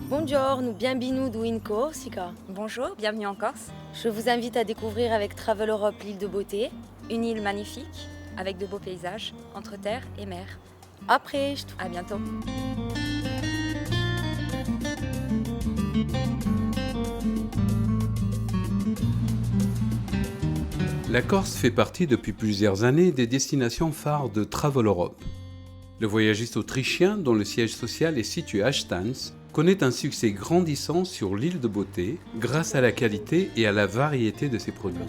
Buongiorno, bienvenuto in Corsica. Bonjour, bienvenue en Corse, Je vous invite à découvrir avec Travel Europe l'île de Beauté. une île magnifique avec de beaux paysages entre terre et mer. A presto! À bientôt. La Corse fait partie depuis plusieurs années des destinations phares de Travel Europe. Le voyagiste autrichien, dont le siège social est situé à Stans, connaît un succès grandissant sur l'île de Beauté grâce à la qualité et à la variété de ses produits.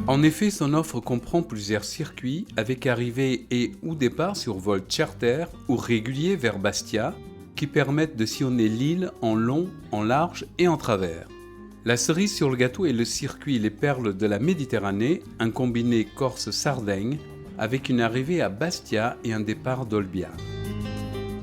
En effet, son offre comprend plusieurs circuits avec arrivée et ou départ sur vol charter ou régulier vers Bastia qui permettent de sillonner l'île en long, en large et en travers. La cerise sur le gâteau est le circuit Les Perles de la Méditerranée, un combiné Corse-Sardaigne avec une arrivée à Bastia et un départ d'Olbia.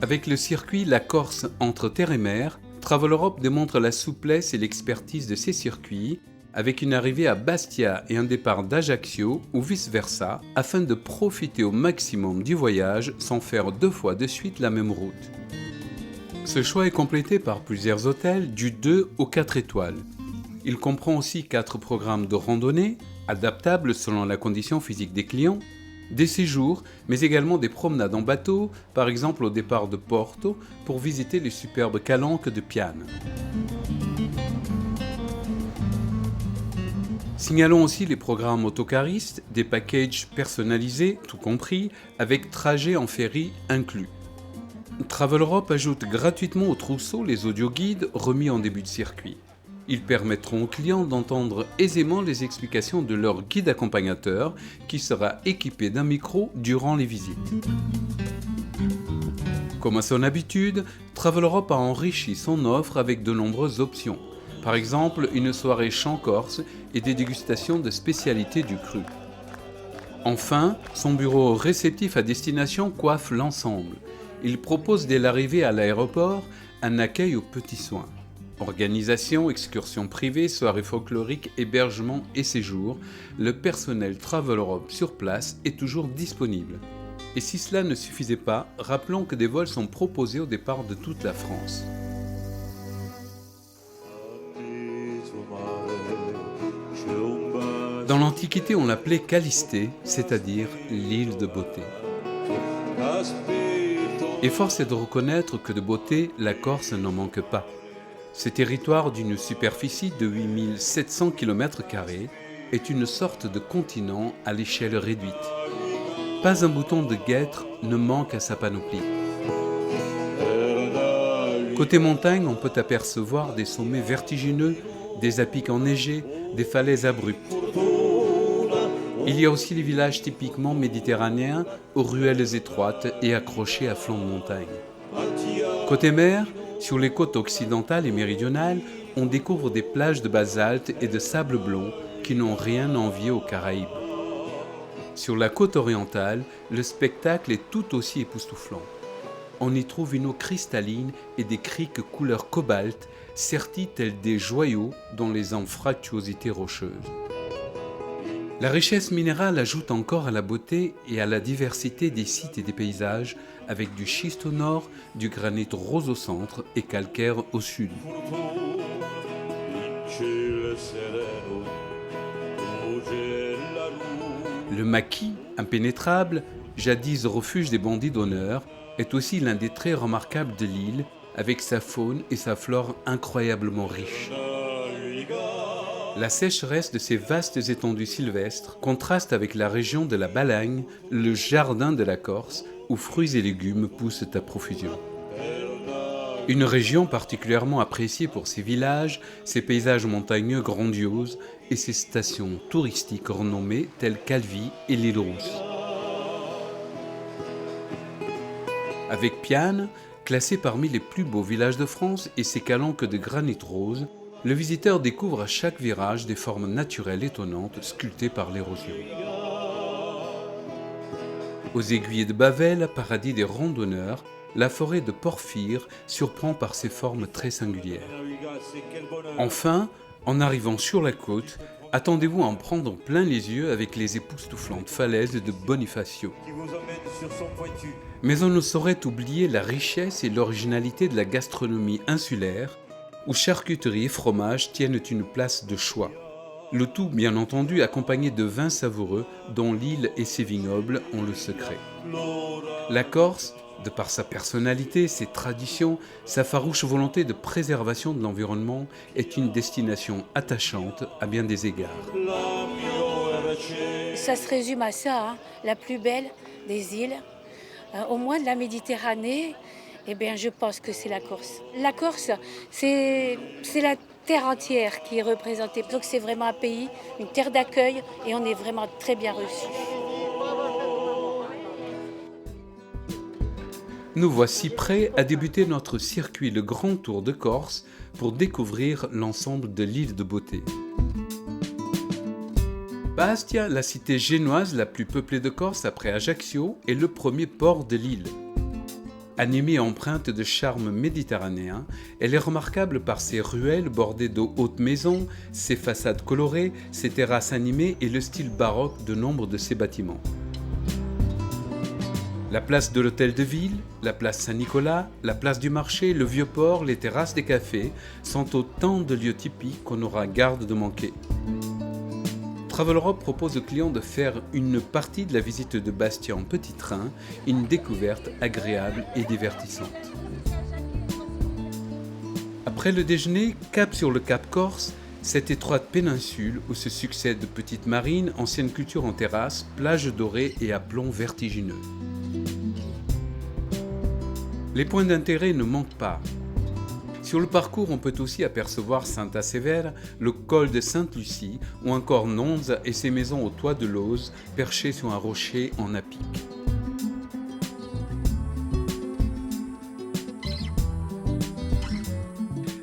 Avec le circuit La Corse entre terre et mer, Travel Europe démontre la souplesse et l'expertise de ces circuits avec une arrivée à Bastia et un départ d'Ajaccio ou vice-versa afin de profiter au maximum du voyage sans faire 2 fois de suite la même route. Ce choix est complété par plusieurs hôtels du 2 au 4 étoiles. Il comprend aussi 4 programmes de randonnée, adaptables selon la condition physique des clients, des séjours, mais également des promenades en bateau, par exemple au départ de Porto, pour visiter les superbes calanques de Piane. Signalons aussi les programmes autocaristes, des packages personnalisés, tout compris, avec trajet en ferry inclus. Travel Europe ajoute gratuitement au trousseau les audioguides remis en début de circuit. Ils permettront aux clients d'entendre aisément les explications de leur guide accompagnateur qui sera équipé d'un micro durant les visites. Comme à son habitude, Travel Europe a enrichi son offre avec de nombreuses options. Par exemple, une soirée chant corse et des dégustations de spécialités du cru. Enfin, son bureau réceptif à destination coiffe l'ensemble. Il propose dès l'arrivée à l'aéroport un accueil aux petits soins. Organisation, excursions privées, soirées folkloriques, hébergement et séjours, le personnel Travel Europe sur place est toujours disponible. Et si cela ne suffisait pas, rappelons que des vols sont proposés au départ de toute la France. Dans l'Antiquité, on l'appelait Calistée, c'est-à-dire l'île de beauté. Et force est de reconnaître que de beauté, la Corse n'en manque pas. Ce territoire d'une superficie de 8700 km² est une sorte de continent à l'échelle réduite. Pas un bouton de guêtre ne manque à sa panoplie. Côté montagne, on peut apercevoir des sommets vertigineux, des à-pics enneigés, des falaises abruptes. Il y a aussi les villages typiquement méditerranéens, aux ruelles étroites et accrochés à flanc de montagne. Côté mer, sur les côtes occidentales et méridionales, on découvre des plages de basalte et de sable blond qui n'ont rien à envier aux Caraïbes. Sur la côte orientale, le spectacle est tout aussi époustouflant. On y trouve une eau cristalline et des criques couleur cobalt, serties telles des joyaux dans les anfractuosités rocheuses. La richesse minérale ajoute encore à la beauté et à la diversité des sites et des paysages, avec du schiste au nord, du granit rose au centre et calcaire au sud. Le maquis, impénétrable, jadis refuge des bandits d'honneur, est aussi l'un des traits remarquables de l'île, avec sa faune et sa flore incroyablement riches. La sécheresse de ces vastes étendues sylvestres contraste avec la région de la Balagne, le jardin de la Corse, où fruits et légumes poussent à profusion. Une région particulièrement appréciée pour ses villages, ses paysages montagneux grandioses et ses stations touristiques renommées telles Calvi et l'île Rousse. Avec Piane, classé parmi les plus beaux villages de France et ses calanques de granit rose, le visiteur découvre à chaque virage des formes naturelles étonnantes sculptées par l'érosion. Aux aiguilles de Bavel, paradis des randonneurs, la forêt de Porphyre surprend par ses formes très singulières. Enfin, en arrivant sur la côte, attendez-vous à en prendre plein les yeux avec les époustouflantes falaises de Bonifacio. Mais on ne saurait oublier la richesse et l'originalité de la gastronomie insulaire, où charcuterie et fromage tiennent une place de choix. Le tout, bien entendu, accompagné de vins savoureux dont l'île et ses vignobles ont le secret. La Corse, de par sa personnalité, ses traditions, sa farouche volonté de préservation de l'environnement, est une destination attachante à bien des égards. Ça se résume à ça, hein, la plus belle des îles, au moins de la Méditerranée, eh bien, je pense que c'est la Corse. La Corse, c'est la terre entière qui est représentée. Donc c'est vraiment un pays, une terre d'accueil, et on est vraiment très bien reçus. Nous voici prêts à débuter notre circuit Le Grand Tour de Corse pour découvrir l'ensemble de l'île de beauté. Bastia, la cité génoise la plus peuplée de Corse après Ajaccio, est le premier port de l'île. Animée et empreinte de charme méditerranéen, elle est remarquable par ses ruelles bordées de hautes maisons, ses façades colorées, ses terrasses animées et le style baroque de nombre de ses bâtiments. La place de l'hôtel de ville, la place Saint-Nicolas, la place du marché, le vieux port, les terrasses des cafés sont autant de lieux typiques qu'on aura garde de manquer. Travel Europe propose aux clients de faire une partie de la visite de Bastia en petit train, une découverte agréable et divertissante. Après le déjeuner, cap sur le Cap Corse, cette étroite péninsule où se succèdent petites marines, anciennes cultures en terrasse, plages dorées et aplombs vertigineux. Les points d'intérêt ne manquent pas. Sur le parcours, on peut aussi apercevoir Santa Severa, le col de Sainte-Lucie ou encore Nonza et ses maisons au toit de lauze perchées sur un rocher en apic.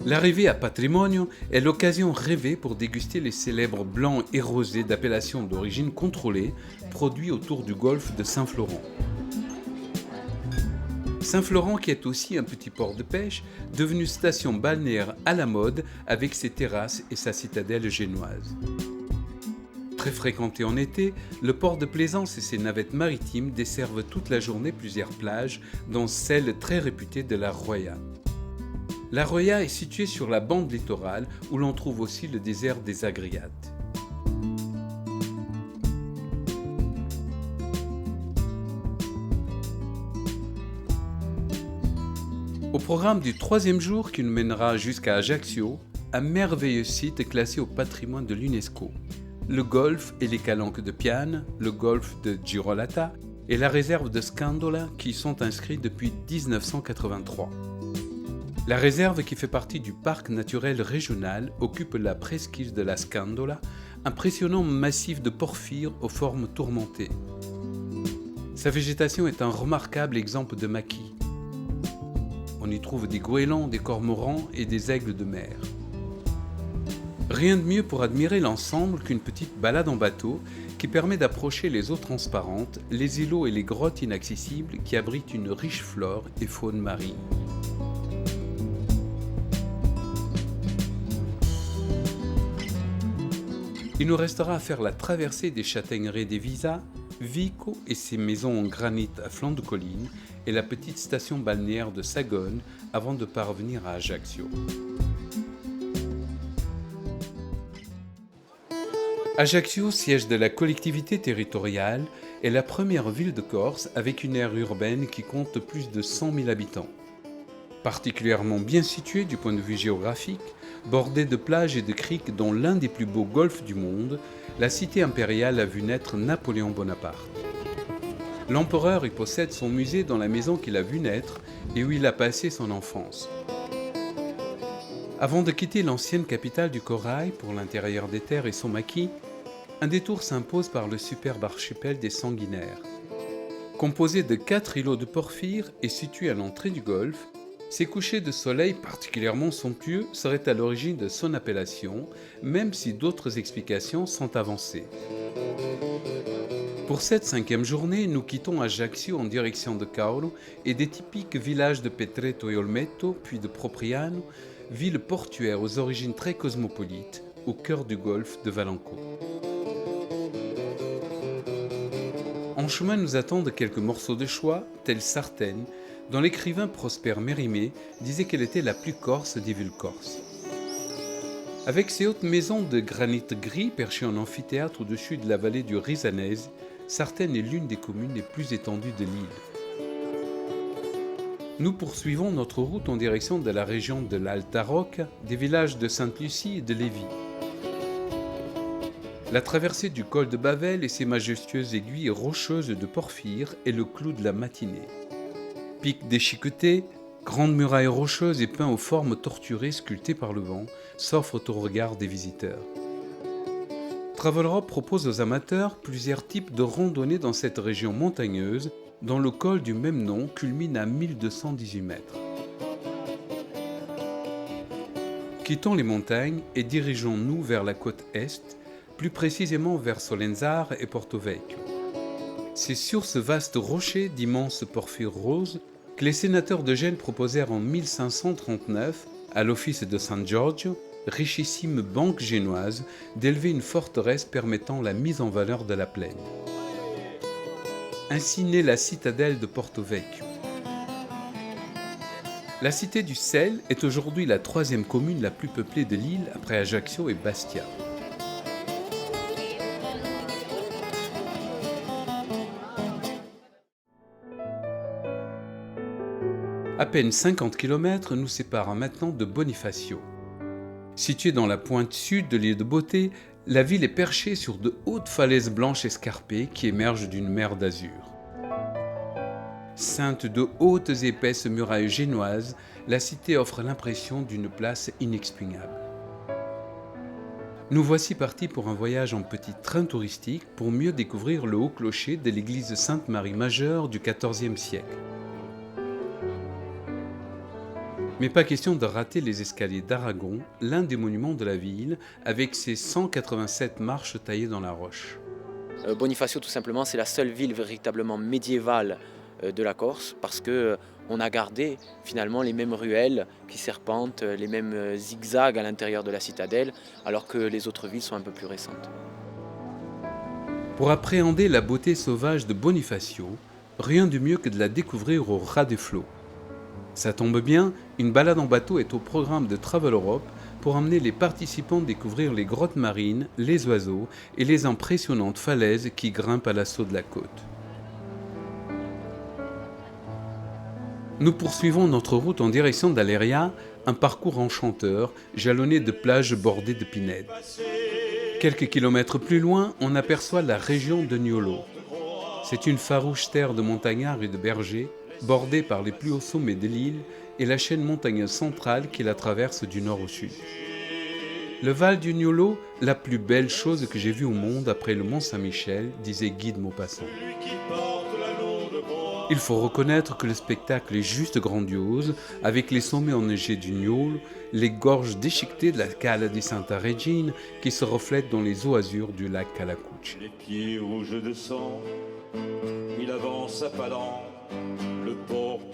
L'arrivée à Patrimonio est l'occasion rêvée pour déguster les célèbres blancs et rosés d'appellation d'origine contrôlée produits autour du golfe de Saint-Florent. Saint-Florent qui est aussi un petit port de pêche, devenu station balnéaire à la mode avec ses terrasses et sa citadelle génoise. Très fréquenté en été, le port de plaisance et ses navettes maritimes desservent toute la journée plusieurs plages, dont celle très réputée de la Roya. La Roya est située sur la bande littorale où l'on trouve aussi le désert des Agriates. Au programme du troisième jour qui nous mènera jusqu'à Ajaccio, un merveilleux site classé au patrimoine de l'UNESCO. Le golfe et les calanques de Piane, le golfe de Girolata et la réserve de Scandola qui y sont inscrits depuis 1983. La réserve qui fait partie du parc naturel régional occupe la presqu'île de la Scandola, impressionnant massif de porphyre aux formes tourmentées. Sa végétation est un remarquable exemple de maquis. On y trouve des goélands, des cormorans et des aigles de mer. Rien de mieux pour admirer l'ensemble qu'une petite balade en bateau qui permet d'approcher les eaux transparentes, les îlots et les grottes inaccessibles qui abritent une riche flore et faune marine. Il nous restera à faire la traversée des châtaigneraies des Visas, Vico et ses maisons en granit à flanc de colline et la petite station balnéaire de Sagone avant de parvenir à Ajaccio. Ajaccio, siège de la collectivité territoriale, est la première ville de Corse avec une aire urbaine qui compte plus de 100 000 habitants. Particulièrement bien située du point de vue géographique, bordée de plages et de criques dont l'un des plus beaux golfs du monde, la cité impériale a vu naître Napoléon Bonaparte. L'empereur y possède son musée dans la maison qu'il a vu naître et où il a passé son enfance. Avant de quitter l'ancienne capitale du corail pour l'intérieur des terres et son maquis, un détour s'impose par le superbe archipel des Sanguinaires. Composé de 4 îlots de porphyre et situé à l'entrée du golfe, ces couchers de soleil particulièrement somptueux seraient à l'origine de son appellation, même si d'autres explications sont avancées. Pour cette 5e journée, nous quittons Ajaccio en direction de Caoro et des typiques villages de Petreto et Olmeto, puis de Propriano, ville portuaire aux origines très cosmopolites, au cœur du golfe de Valenco. En chemin nous attendent quelques morceaux de choix, tels Sartène, dont l'écrivain Prosper Mérimée disait qu'elle était la plus corse des villes corses. Avec ses hautes maisons de granit gris perchées en amphithéâtre au-dessus de la vallée du Risanese, Sartène est l'une des communes les plus étendues de l'île. Nous poursuivons notre route en direction de la région de l'Alta Rocca, des villages de Sainte-Lucie et de Lévis. La traversée du col de Bavel et ses majestueuses aiguilles rocheuses de porphyre est le clou de la matinée. Pics déchiquetés, grandes murailles rocheuses et peints aux formes torturées sculptées par le vent s'offrent au regard des visiteurs. Traveleurope propose aux amateurs plusieurs types de randonnées dans cette région montagneuse dont le col du même nom culmine à 1218 mètres. Quittons les montagnes et dirigeons-nous vers la côte est, plus précisément vers Solenzara et Porto Vecchio. C'est sur ce vaste rocher d'immenses porphyres roses que les sénateurs de Gênes proposèrent en 1539 à l'office de San Giorgio, richissime banque génoise, d'élever une forteresse permettant la mise en valeur de la plaine. Ainsi naît la citadelle de Porto Vecchio. La cité du sel est aujourd'hui la 3e commune la plus peuplée de l'île après Ajaccio et Bastia. À peine 50 km nous séparent maintenant de Bonifacio. Située dans la pointe sud de l'île de Beauté, la ville est perchée sur de hautes falaises blanches escarpées qui émergent d'une mer d'azur. Ceinte de hautes et épaisses murailles génoises, la cité offre l'impression d'une place inexpugnable. Nous voici partis pour un voyage en petit train touristique pour mieux découvrir le haut clocher de l'église Sainte-Marie Majeure du XIVe siècle. Mais pas question de rater les escaliers d'Aragon, l'un des monuments de la ville, avec ses 187 marches taillées dans la roche. Bonifacio, tout simplement, c'est la seule ville véritablement médiévale de la Corse, parce qu'on a gardé finalement les mêmes ruelles qui serpentent, les mêmes zigzags à l'intérieur de la citadelle, alors que les autres villes sont un peu plus récentes. Pour appréhender la beauté sauvage de Bonifacio, rien de mieux que de la découvrir au ras des flots. Ça tombe bien, une balade en bateau est au programme de Traveleurope pour emmener les participants découvrir les grottes marines, les oiseaux et les impressionnantes falaises qui grimpent à l'assaut de la côte. Nous poursuivons notre route en direction d'Aleria, un parcours enchanteur, jalonné de plages bordées de pinèdes. Quelques kilomètres plus loin, on aperçoit la région de Niolo. C'est une farouche terre de montagnards et de bergers, bordée par les plus hauts sommets de l'île et la chaîne montagneuse centrale qui la traverse du nord au sud. Le Val du Niolo, la plus belle chose que j'ai vue au monde après le Mont Saint-Michel, disait Guy de Maupassant. Il faut reconnaître que le spectacle est juste grandiose, avec les sommets enneigés du Niolo, les gorges déchiquetées de la Cala di Santa Regina qui se reflètent dans les eaux azur du lac Calacucci. Les pieds rouges de sang, il avance à pas lents.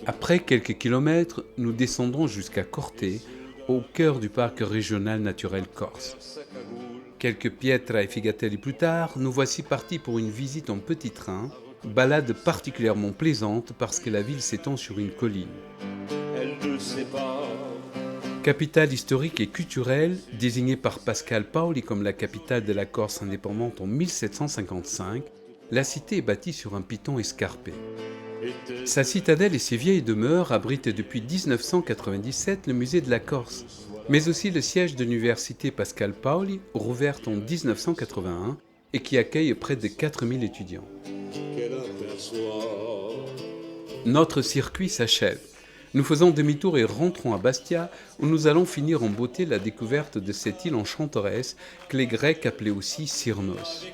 Après quelques kilomètres, nous descendons jusqu'à Corté, au cœur du parc régional naturel corse. Quelques Pietra et Figatelli plus tard, nous voici partis pour une visite en petit train, balade particulièrement plaisante parce que la ville s'étend sur une colline. Capitale historique et culturelle, désignée par Pascal Paoli comme la capitale de la Corse indépendante en 1755, la cité est bâtie sur un piton escarpé. Sa citadelle et ses vieilles demeures abritent depuis 1997 le musée de la Corse, mais aussi le siège de l'université Pascal Paoli, rouverte en 1981 et qui accueille près de 4000 étudiants. Notre circuit s'achève. Nous faisons demi-tour et rentrons à Bastia, où nous allons finir en beauté la découverte de cette île enchanteresse que les Grecs appelaient aussi Cyrnos.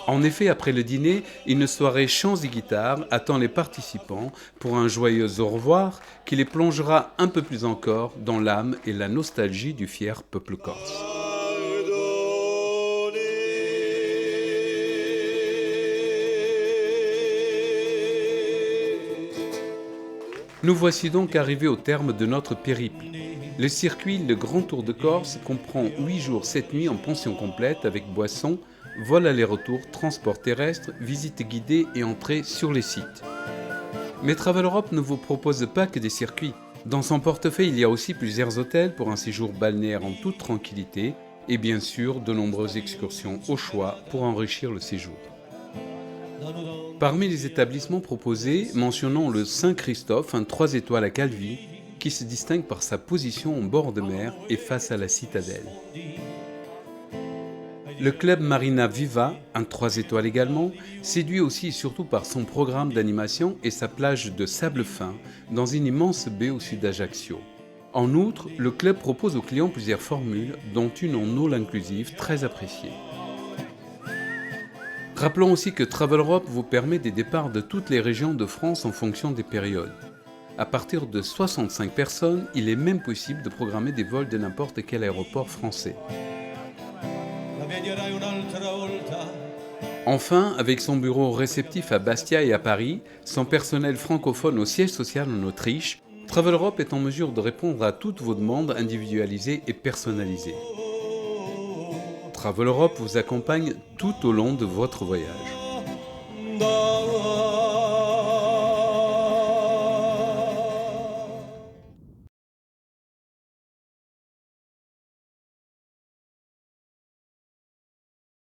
En effet, après le dîner, une soirée chants et guitares attend les participants pour un joyeux au revoir qui les plongera un peu plus encore dans l'âme et la nostalgie du fier peuple corse. Nous voici donc arrivés au terme de notre périple. Le circuit Le Grand Tour de Corse comprend 8 jours 7 nuits en pension complète avec boissons, vol aller-retour, transport terrestre, visite guidée et entrée sur les sites. Mais Travel Europe ne vous propose pas que des circuits. Dans son portefeuille, il y a aussi plusieurs hôtels pour un séjour balnéaire en toute tranquillité et bien sûr de nombreuses excursions au choix pour enrichir le séjour. Parmi les établissements proposés, mentionnons le Saint-Christophe, un 3 étoiles à Calvi, qui se distingue par sa position en bord de mer et face à la citadelle. Le club Marina Viva, un 3 étoiles également, séduit aussi et surtout par son programme d'animation et sa plage de sable fin dans une immense baie au sud d'Ajaccio. En outre, le club propose aux clients plusieurs formules, dont une en all inclusive très appréciée. Rappelons aussi que Travel Europe vous permet des départs de toutes les régions de France en fonction des périodes. À partir de 65 personnes, il est même possible de programmer des vols de n'importe quel aéroport français. Enfin, avec son bureau réceptif à Bastia et à Paris, son personnel francophone au siège social en Autriche, Travel Europe est en mesure de répondre à toutes vos demandes individualisées et personnalisées. Travel Europe vous accompagne tout au long de votre voyage.